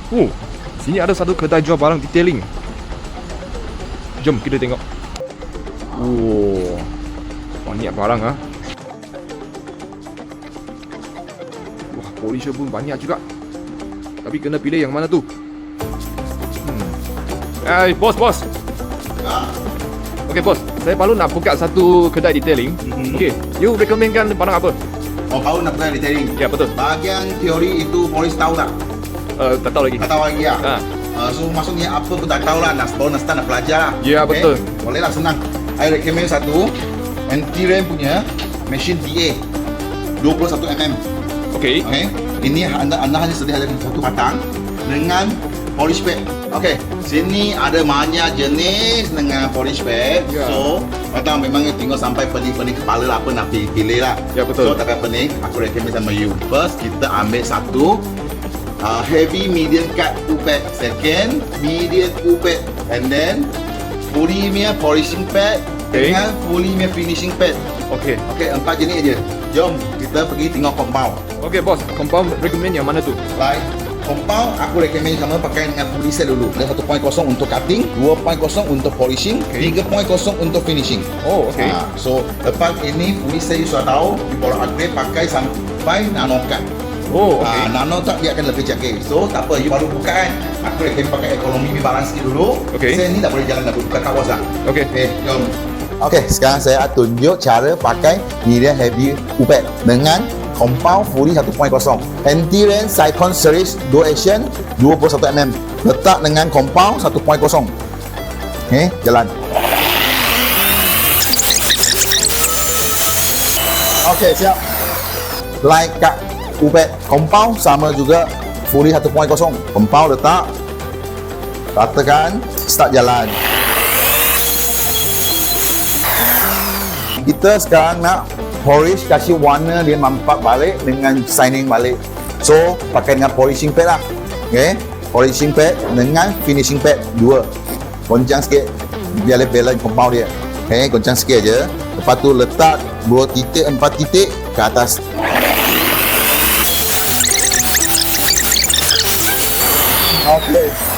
Oh, sini ada satu kedai jual barang detailing. Jom kita tengok. Oh, banyak barang ah. Wah, polisher pun banyak juga. Tapi kena pilih yang mana tu. Bos. Okay, bos. Saya baru nak buka satu kedai detailing. Okay, you recommendkan barang apa? Oh, kau nak bukan detailing? Ya, betul. Bahagian teori itu polis tahu tak? Tak tahu lagi. Tak tahu lagi ya? So maksudnya apa pun tak tahu lah. Baru nak start nak belajar lah. Ya, betul. Boleh lah, senang. I recommend satu anti-ram punya machine DA 21mm. Okay. Ini anda hanya sedia ada satu batang dengan polish pad. Sini ada banyak jenis dengan polish pad. So, batang memang tengok sampai pening-pening kepala lah, apa nak pilih lah. Ya, betul. So, tak payah pening, aku recommend sama you. First, kita ambil satu heavy medium cut pad. Second, medium pad. And then, fully punya polishing pad dengan fully punya finishing pad. Okay, 4 jenis je. Jom, kita pergi tengok compound. Okay, bos. Compound recommend yang mana tu? Like, compound aku recommend sama pakai dengan fully set dulu. Ada 1.0 untuk cutting, 2.0 untuk polishing, 3.0 untuk finishing. Oh, okay. So lepas ini fully set you sudah tahu, you boleh upgrade pakai sampai nano cut. Oh, okay. Nano cut dia akan lebih jaga. So tak apa, you baru buka kan, aku recommend pakai ekonomi ni barang sikit dulu. Saya ni tak boleh jalan, dah boleh buka kawas lah. Okay, jom. Sekarang saya tunjuk cara pakai medium heavy pad dengan compound fully 1.0 anti-ram Cyclone series dual action 21mm, letak dengan compound 1.0. Jalan. Siap. Like kat upad compound sama juga fully 1.0, compound letak, ratakan, start jalan. Kita sekarang nak polish, kasih warna dia mampak balik dengan shining balik. So, pakai dengan polishing pad lah. Polishing pad dengan finishing pad dua. Goncang sikit biar balance compound dia. Goncang sikit je. Lepas tu letak 2 titik, 4 titik ke atas.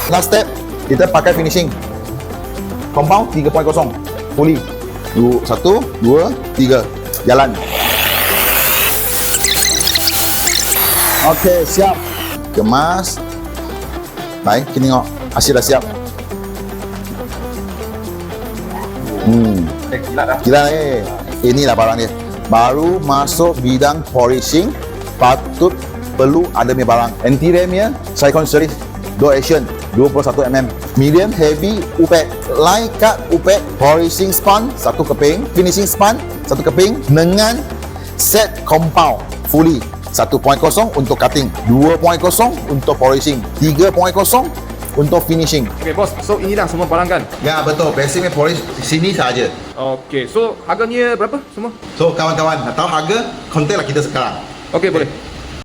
Last step, kita pakai finishing. Compound 3.0 fully. 1, 2, 3. Jalan. Siap. Kemas. Baik, kita tengok hasil dah siap. Gila ni. Inilah barang dia. Baru masuk bidang polishing, perlu ada punya barang. Anti-ram-nya Cyclone series dual action 21mm, medium heavy upad, line cut upad, polishing span satu keping, finishing span satu keping dengan set compound fully 1.0 untuk cutting, 2.0 untuk polishing, 3.0 untuk finishing. Okay, bos. So inilah semua barang kan? Ya, betul. Basicnya polish sini saja. Okay, so harganya berapa semua? So kawan-kawan nak tahu harga, kontaklah kita sekarang. Okay, boleh.